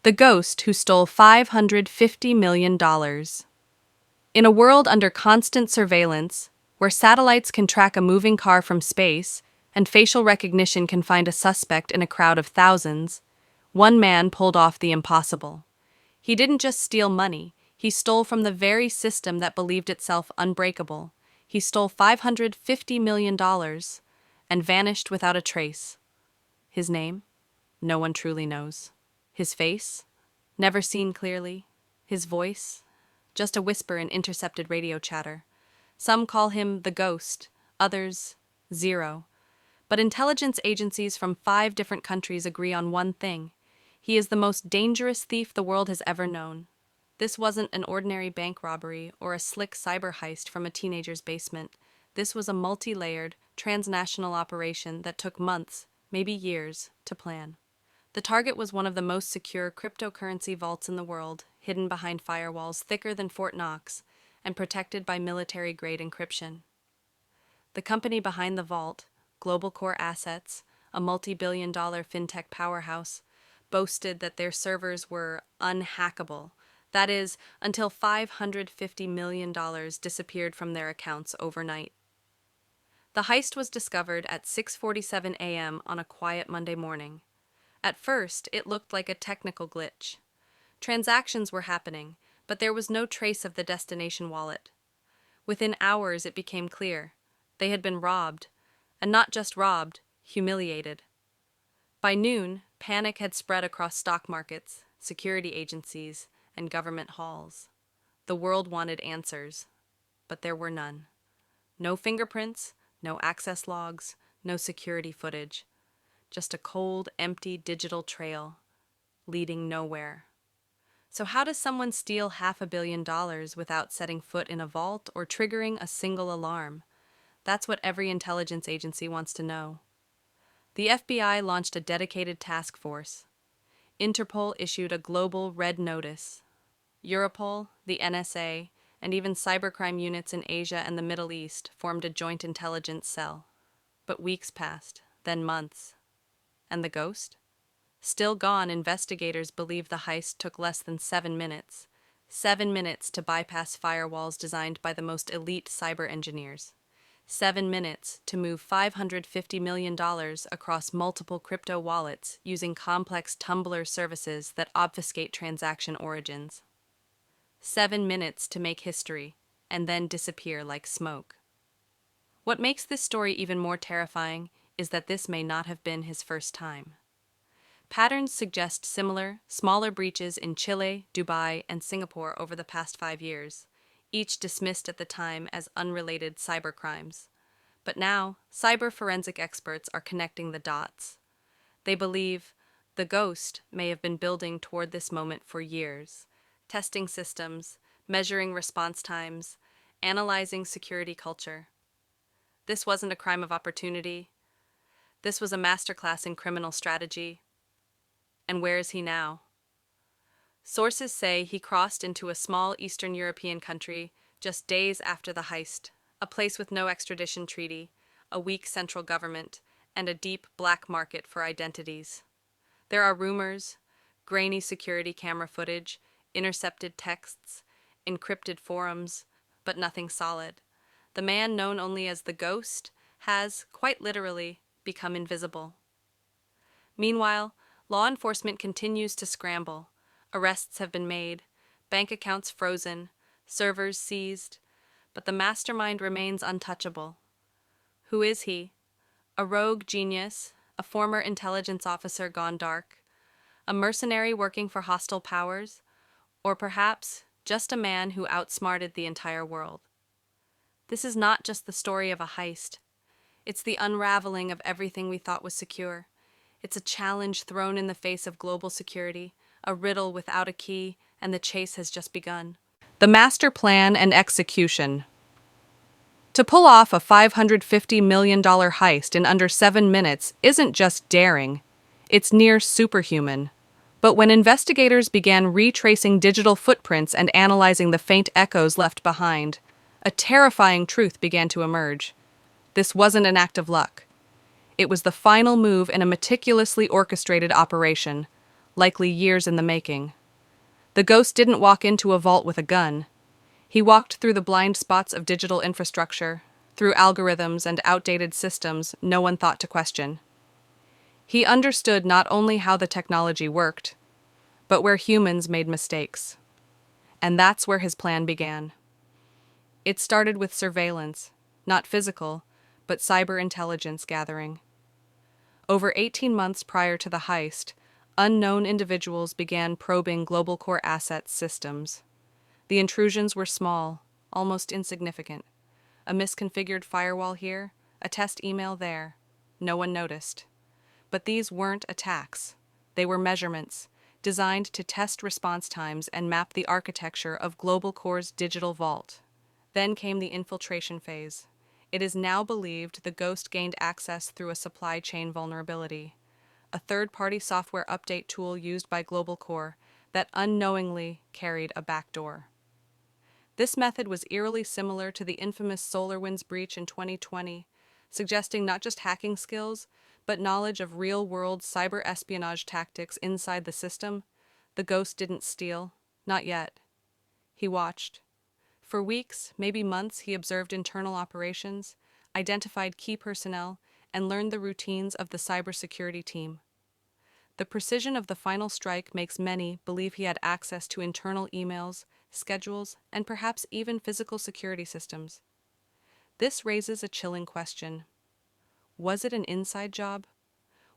The ghost who stole $550 million. In a world under constant surveillance, where satellites can track a moving car from space and facial recognition can find a suspect in a crowd of thousands, one man pulled off the impossible. He didn't just steal money, he stole from the very system that believed itself unbreakable. He stole $550 million and vanished without a trace. His name? No one truly knows. His face? Never seen clearly. His voice? Just a whisper in intercepted radio chatter. Some call him the Ghost, others Zero. But intelligence agencies from 5 different countries agree on one thing. He is the most dangerous thief the world has ever known. This wasn't an ordinary bank robbery or a slick cyber heist from a teenager's basement. This was a multi-layered, transnational operation that took months, maybe years, to plan. The target was one of the most secure cryptocurrency vaults in the world, hidden behind firewalls thicker than Fort Knox and protected by military-grade encryption. The company behind the vault, Global Core Assets, a multi-billion-dollar fintech powerhouse, boasted that their servers were unhackable. That is, until $550 million disappeared from their accounts overnight. The heist was discovered at 6:47 a.m. on a quiet Monday morning. At first, it looked like a technical glitch. Transactions were happening, but there was no trace of the destination wallet. Within hours, it became clear. They had been robbed, and not just robbed, humiliated. By noon, panic had spread across stock markets, security agencies, and government halls. The world wanted answers, but there were none. No fingerprints, no access logs, no security footage. Just a cold, empty digital trail, leading nowhere. So how does someone steal $500 million without setting foot in a vault or triggering a single alarm? That's what every intelligence agency wants to know. The FBI launched a dedicated task force. Interpol issued a global red notice. Europol, the NSA, and even cybercrime units in Asia and the Middle East formed a joint intelligence cell. But weeks passed, then months. And the ghost? Still gone, investigators believe the heist took less than 7 minutes. 7 minutes to bypass firewalls designed by the most elite cyber engineers. 7 minutes to move $550 million across multiple crypto wallets using complex tumbler services that obfuscate transaction origins. 7 minutes to make history, and then disappear like smoke. What makes this story even more terrifying is that this may not have been his first time. Patterns suggest similar, smaller breaches in Chile, Dubai, and Singapore over the past 5 years, each dismissed at the time as unrelated cybercrimes. But now, cyber forensic experts are connecting the dots. They believe the ghost may have been building toward this moment for years, testing systems, measuring response times, analyzing security culture. This wasn't a crime of opportunity. This was a masterclass in criminal strategy. And where is he now? Sources say he crossed into a small Eastern European country just days after the heist, a place with no extradition treaty, a weak central government, and a deep black market for identities. There are rumors, grainy security camera footage, intercepted texts, encrypted forums, but nothing solid. The man known only as the Ghost has, quite literally, become invisible. Meanwhile, law enforcement continues to scramble. Arrests have been made, bank accounts frozen, servers seized, but the mastermind remains untouchable. Who is he? A rogue genius, a former intelligence officer gone dark, a mercenary working for hostile powers, or perhaps just a man who outsmarted the entire world? This is not just the story of a heist. It's the unraveling of everything we thought was secure. It's a challenge thrown in the face of global security, a riddle without a key, and the chase has just begun. The master plan and execution. To pull off a $550 million heist in under 7 minutes isn't just daring, it's near superhuman. But when investigators began retracing digital footprints and analyzing the faint echoes left behind, a terrifying truth began to emerge. This wasn't an act of luck. It was the final move in a meticulously orchestrated operation, likely years in the making. The ghost didn't walk into a vault with a gun. He walked through the blind spots of digital infrastructure, through algorithms and outdated systems no one thought to question. He understood not only how the technology worked, but where humans made mistakes. And that's where his plan began. It started with surveillance, not physical, but cyber intelligence gathering. Over 18 months prior to the heist, unknown individuals began probing Global Core Assets systems. The intrusions were small, almost insignificant. A misconfigured firewall here, a test email there. No one noticed. But these weren't attacks. They were measurements, designed to test response times and map the architecture of Global Core's digital vault. Then came the infiltration phase. It is now believed the ghost gained access through a supply chain vulnerability, a third-party software update tool used by Global Core that unknowingly carried a backdoor. This method was eerily similar to the infamous SolarWinds breach in 2020, suggesting not just hacking skills, but knowledge of real-world cyber espionage tactics inside the system. The ghost didn't steal, not yet. He watched. For weeks, maybe months, he observed internal operations, identified key personnel, and learned the routines of the cybersecurity team. The precision of the final strike makes many believe he had access to internal emails, schedules, and perhaps even physical security systems. This raises a chilling question. Was it an inside job?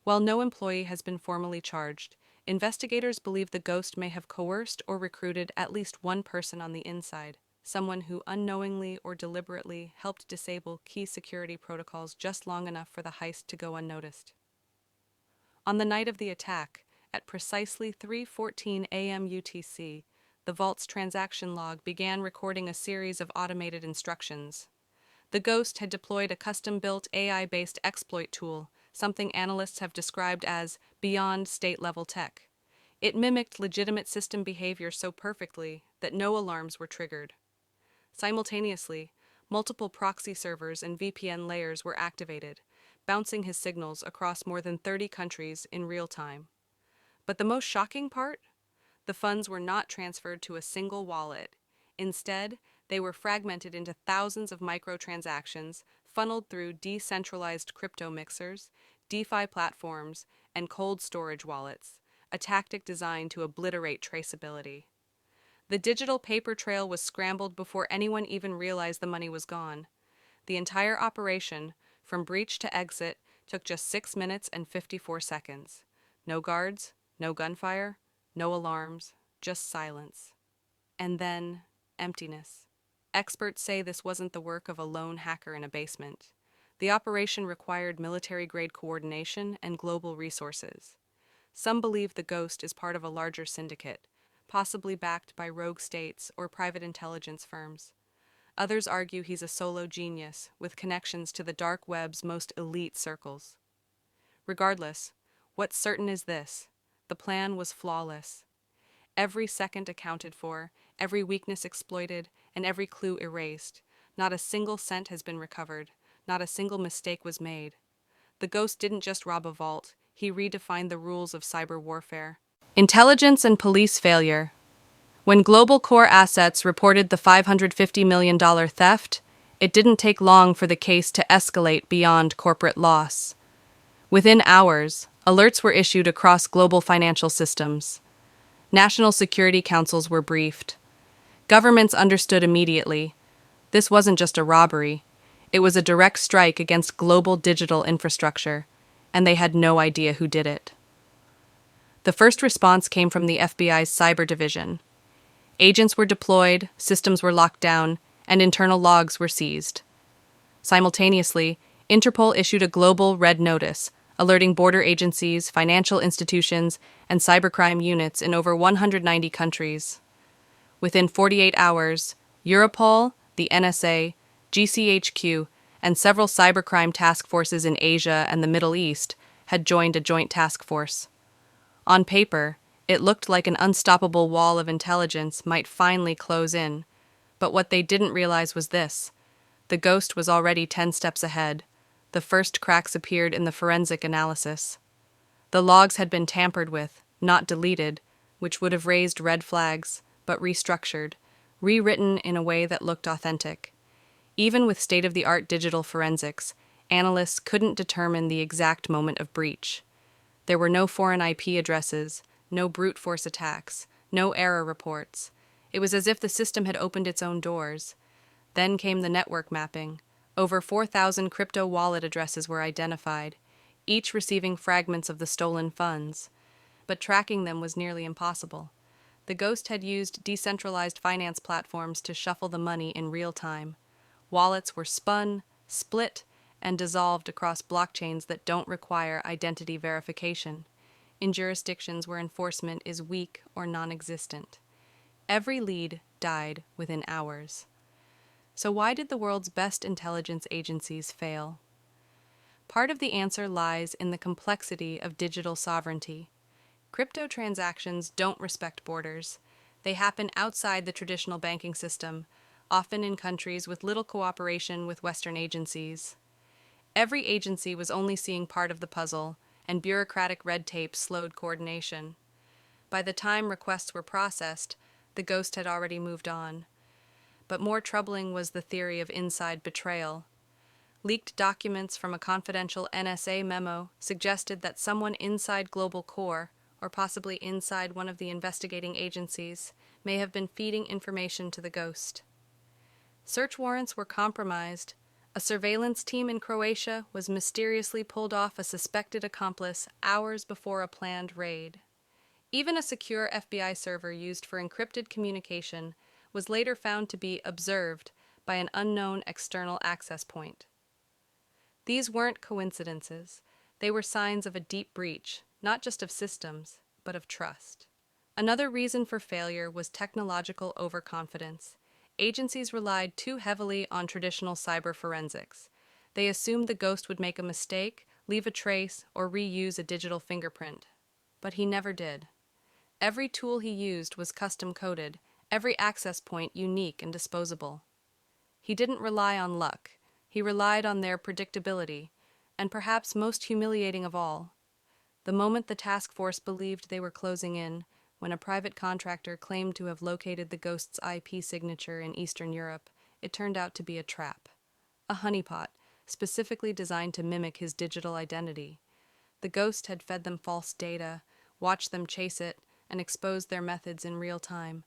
While no employee has been formally charged, investigators believe the ghost may have coerced or recruited at least one person on the inside, someone who unknowingly or deliberately helped disable key security protocols just long enough for the heist to go unnoticed. On the night of the attack, at precisely 3:14 a.m. UTC, the vault's transaction log began recording a series of automated instructions. The ghost had deployed a custom-built AI-based exploit tool, something analysts have described as beyond state-level tech. It mimicked legitimate system behavior so perfectly that no alarms were triggered. Simultaneously, multiple proxy servers and VPN layers were activated, bouncing his signals across more than 30 countries in real time. But the most shocking part? The funds were not transferred to a single wallet. Instead, they were fragmented into thousands of microtransactions, funneled through decentralized crypto mixers, DeFi platforms, and cold storage wallets, a tactic designed to obliterate traceability. The digital paper trail was scrambled before anyone even realized the money was gone. The entire operation, from breach to exit, took just 6 minutes and 54 seconds. No guards, no gunfire, no alarms, just silence. And then, emptiness. Experts say this wasn't the work of a lone hacker in a basement. The operation required military-grade coordination and global resources. Some believe the ghost is part of a larger syndicate, possibly backed by rogue states or private intelligence firms. Others argue he's a solo genius with connections to the dark web's most elite circles. Regardless, what's certain is this: the plan was flawless. Every second accounted for, every weakness exploited, and every clue erased. Not a single cent has been recovered. Not a single mistake was made. The ghost didn't just rob a vault, he redefined the rules of cyber warfare. Intelligence and police failure. When Global Core Assets reported the $550 million theft, it didn't take long for the case to escalate beyond corporate loss. Within hours, alerts were issued across global financial systems. National security councils were briefed. Governments understood immediately. This wasn't just a robbery. It was a direct strike against global digital infrastructure, and they had no idea who did it. The first response came from the FBI's cyber division. Agents were deployed, systems were locked down, and internal logs were seized. Simultaneously, Interpol issued a global red notice, alerting border agencies, financial institutions, and cybercrime units in over 190 countries. Within 48 hours, Europol, the NSA, GCHQ, and several cybercrime task forces in Asia and the Middle East had joined a joint task force. On paper, it looked like an unstoppable wall of intelligence might finally close in, but what they didn't realize was this: the ghost was already 10 steps ahead. The first cracks appeared in the forensic analysis. The logs had been tampered with, not deleted, which would have raised red flags, but restructured, rewritten in a way that looked authentic. Even with state-of-the-art digital forensics, analysts couldn't determine the exact moment of breach. There were no foreign IP addresses, no brute force attacks, no error reports. It was as if the system had opened its own doors. Then came the network mapping. Over 4,000 crypto wallet addresses were identified, each receiving fragments of the stolen funds. But tracking them was nearly impossible. The Ghost had used decentralized finance platforms to shuffle the money in real time. Wallets were spun, split, and dissolved across blockchains that don't require identity verification, in jurisdictions where enforcement is weak or non-existent. Every lead died within hours. So why did the world's best intelligence agencies fail? Part of the answer lies in the complexity of digital sovereignty. Crypto transactions don't respect borders. They happen outside the traditional banking system, often in countries with little cooperation with Western agencies. Every agency was only seeing part of the puzzle, and bureaucratic red tape slowed coordination. By the time requests were processed, the Ghost had already moved on. But more troubling was the theory of inside betrayal. Leaked documents from a confidential NSA memo suggested that someone inside Global Core, or possibly inside one of the investigating agencies, may have been feeding information to the Ghost. Search warrants were compromised. A surveillance team in Croatia was mysteriously pulled off a suspected accomplice hours before a planned raid. Even a secure FBI server used for encrypted communication was later found to be observed by an unknown external access point. These weren't coincidences. They were signs of a deep breach, not just of systems, but of trust. Another reason for failure was technological overconfidence. Agencies relied too heavily on traditional cyber forensics. They assumed the Ghost would make a mistake, leave a trace, or reuse a digital fingerprint. But he never did. Every tool he used was custom-coded, every access point unique and disposable. He didn't rely on luck. He relied on their predictability, and perhaps most humiliating of all, the moment the task force believed they were closing in, when a private contractor claimed to have located the Ghost's IP signature in Eastern Europe, it turned out to be a trap. A honeypot, specifically designed to mimic his digital identity. The Ghost had fed them false data, watched them chase it, and exposed their methods in real time.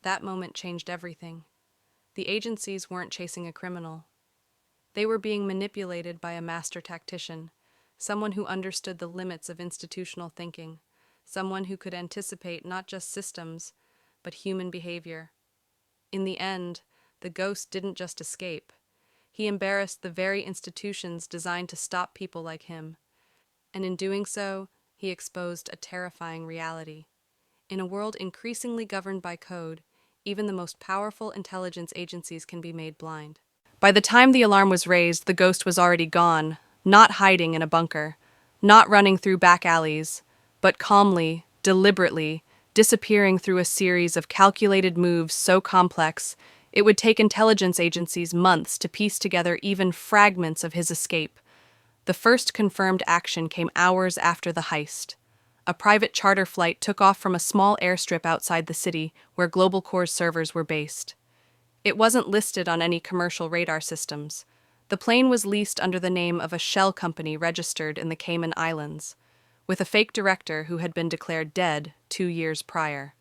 That moment changed everything. The agencies weren't chasing a criminal. They were being manipulated by a master tactician, someone who understood the limits of institutional thinking, someone who could anticipate not just systems, but human behavior. In the end, the Ghost didn't just escape. He embarrassed the very institutions designed to stop people like him, and in doing so, he exposed a terrifying reality. In a world increasingly governed by code, even the most powerful intelligence agencies can be made blind. By the time the alarm was raised, the Ghost was already gone, not hiding in a bunker, not running through back alleys, but calmly, deliberately, disappearing through a series of calculated moves so complex it would take intelligence agencies months to piece together even fragments of his escape. The first confirmed action came hours after the heist. A private charter flight took off from a small airstrip outside the city where Global Core's servers were based. It wasn't listed on any commercial radar systems. The plane was leased under the name of a shell company registered in the Cayman Islands, with a fake director who had been declared dead 2 years prior.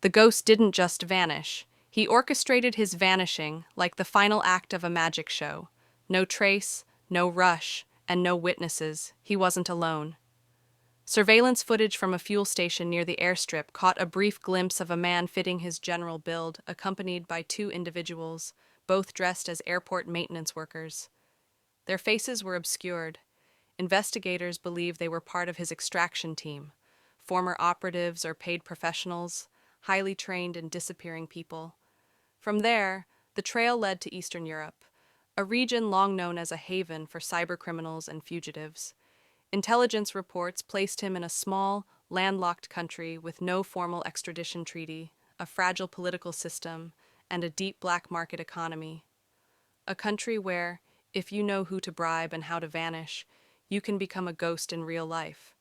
The Ghost didn't just vanish. He orchestrated his vanishing like the final act of a magic show. No trace, no rush, and no witnesses. He wasn't alone. Surveillance footage from a fuel station near the airstrip caught a brief glimpse of a man fitting his general build, accompanied by 2 individuals, both dressed as airport maintenance workers. Their faces were obscured. Investigators believe they were part of his extraction team, former operatives or paid professionals, highly trained in disappearing people. From there, the trail led to Eastern Europe, a region long known as a haven for cybercriminals and fugitives. Intelligence reports placed him in a small, landlocked country with no formal extradition treaty, a fragile political system, and a deep black market economy. A country where, if you know who to bribe and how to vanish, you can become a ghost in real life.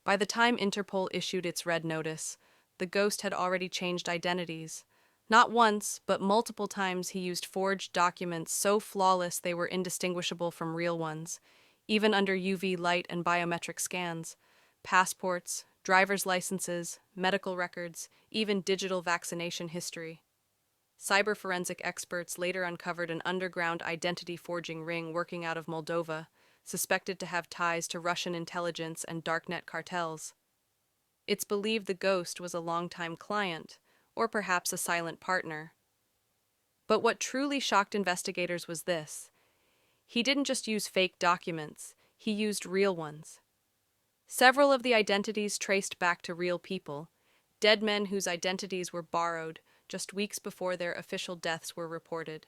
By the time Interpol issued its red notice, the ghost had already changed identities. Not once, but multiple times he used forged documents so flawless they were indistinguishable from real ones, even under UV light and biometric scans. Passports, driver's licenses, medical records, even digital vaccination history. Cyber forensic experts later uncovered an underground identity forging ring working out of Moldova, suspected to have ties to Russian intelligence and darknet cartels. It's believed the ghost was a longtime client, or perhaps a silent partner. But what truly shocked investigators was this: he didn't just use fake documents, he used real ones. Several of the identities traced back to real people, dead men whose identities were borrowed just weeks before their official deaths were reported.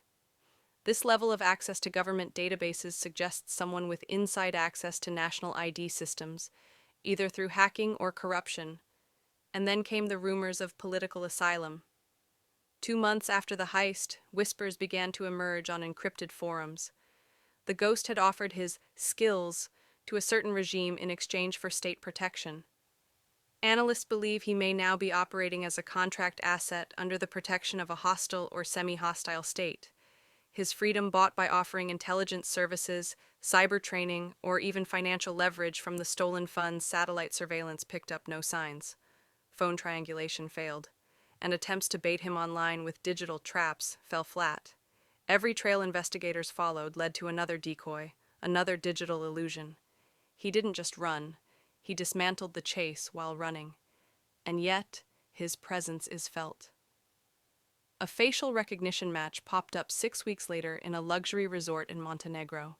This level of access to government databases suggests someone with inside access to national ID systems, either through hacking or corruption. And then came the rumors of political asylum. 2 months after the heist, whispers began to emerge on encrypted forums. The ghost had offered his skills to a certain regime in exchange for state protection. Analysts believe he may now be operating as a contract asset under the protection of a hostile or semi-hostile state. His freedom bought by offering intelligence services, cyber training, or even financial leverage from the stolen funds. Satellite surveillance picked up no signs. Phone triangulation failed, and attempts to bait him online with digital traps fell flat. Every trail investigators followed led to another decoy, another digital illusion. He didn't just run, he dismantled the chase while running. And yet, his presence is felt. A facial recognition match popped up 6 weeks later in a luxury resort in Montenegro.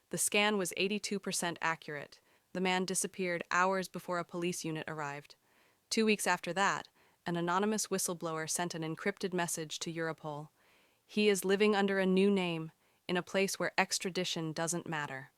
The scan was 82% accurate. The man disappeared hours before a police unit arrived. 2 weeks after that, an anonymous whistleblower sent an encrypted message to Europol. He is living under a new name, in a place where extradition doesn't matter.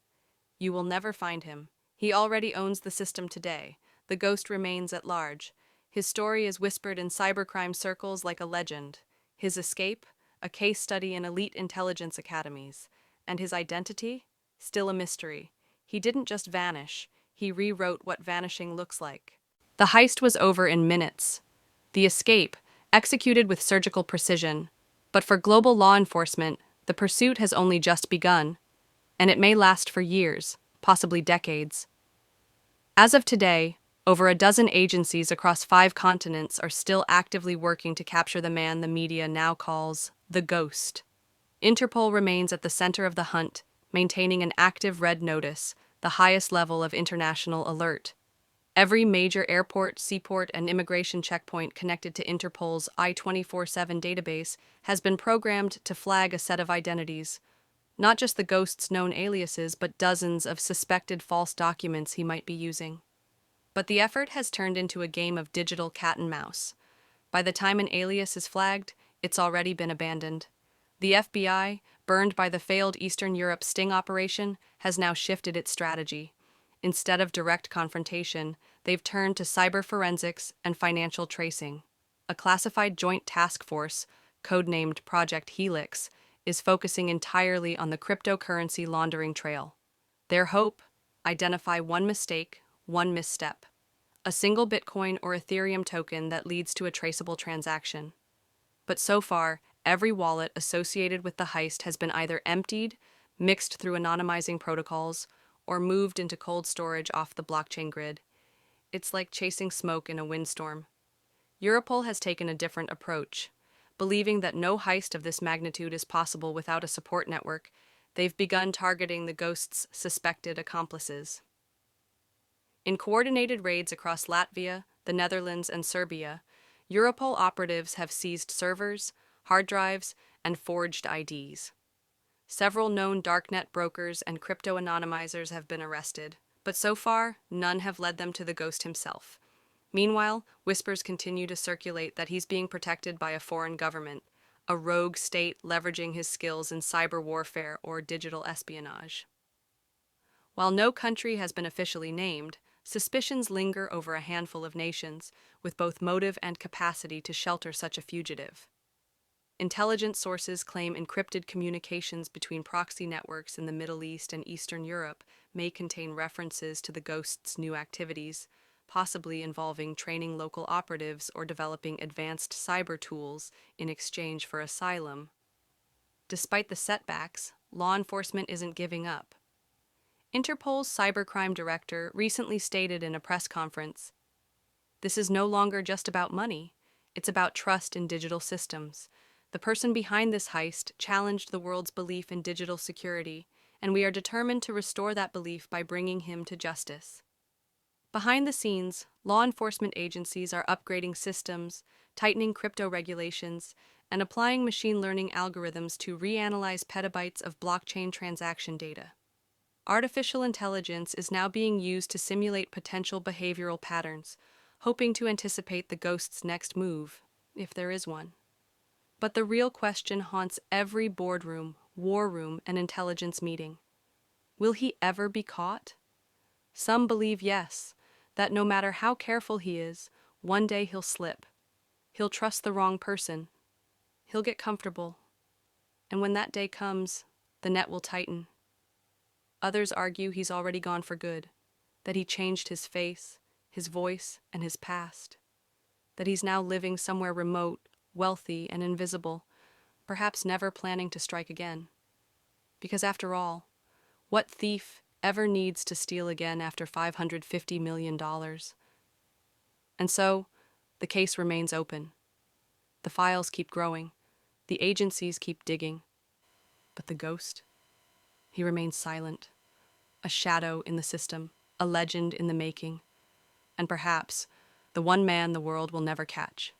You will never find him. He already owns the system today. The ghost remains at large. His story is whispered in cybercrime circles like a legend. His escape, a case study in elite intelligence academies. And his identity? Still a mystery. He didn't just vanish, he rewrote what vanishing looks like. The heist was over in minutes. The escape, executed with surgical precision. But for global law enforcement, the pursuit has only just begun. And it may last for years, possibly decades. As of today, over a dozen agencies across 5 continents are still actively working to capture the man the media now calls the ghost. Interpol remains at the center of the hunt, maintaining an active red notice, the highest level of international alert. Every major airport, seaport, and immigration checkpoint connected to Interpol's I-24/7 database has been programmed to flag a set of identities. Not just the ghost's known aliases, but dozens of suspected false documents he might be using. But the effort has turned into a game of digital cat and mouse. By the time an alias is flagged, it's already been abandoned. The FBI, burned by the failed Eastern Europe sting operation, has now shifted its strategy. Instead of direct confrontation, they've turned to cyber forensics and financial tracing. A classified joint task force, codenamed Project Helix, is focusing entirely on the cryptocurrency laundering trail. Their hope? Identify one mistake, one misstep. A single Bitcoin or Ethereum token that leads to a traceable transaction. But so far, every wallet associated with the heist has been either emptied, mixed through anonymizing protocols, or moved into cold storage off the blockchain grid. It's like chasing smoke in a windstorm. Europol has taken a different approach. Believing that no heist of this magnitude is possible without a support network, they've begun targeting the ghost's suspected accomplices. In coordinated raids across Latvia, the Netherlands, and Serbia, Europol operatives have seized servers, hard drives, and forged IDs. Several known darknet brokers and crypto anonymizers have been arrested, but so far, none have led them to the ghost himself. Meanwhile, whispers continue to circulate that he's being protected by a foreign government, a rogue state leveraging his skills in cyber warfare or digital espionage. While no country has been officially named, suspicions linger over a handful of nations, with both motive and capacity to shelter such a fugitive. Intelligence sources claim encrypted communications between proxy networks in the Middle East and Eastern Europe may contain references to the ghost's new activities, possibly involving training local operatives or developing advanced cyber tools in exchange for asylum. Despite the setbacks, law enforcement isn't giving up. Interpol's cybercrime director recently stated in a press conference, "This is no longer just about money, it's about trust in digital systems. The person behind this heist challenged the world's belief in digital security, and we are determined to restore that belief by bringing him to justice." Behind the scenes, law enforcement agencies are upgrading systems, tightening crypto regulations, and applying machine learning algorithms to reanalyze petabytes of blockchain transaction data. Artificial intelligence is now being used to simulate potential behavioral patterns, hoping to anticipate the ghost's next move, if there is one. But the real question haunts every boardroom, war room, and intelligence meeting. Will he ever be caught? Some believe yes, that no matter how careful he is, one day he'll slip. He'll trust the wrong person. He'll get comfortable. And when that day comes, the net will tighten. Others argue he's already gone for good, that he changed his face, his voice, and his past, that he's now living somewhere remote, wealthy, and invisible, perhaps never planning to strike again. Because after all, what thief ever needs to steal again after $550 million? And so, the case remains open. The files keep growing, the agencies keep digging. But the ghost? He remains silent, a shadow in the system, a legend in the making, and perhaps the one man the world will never catch.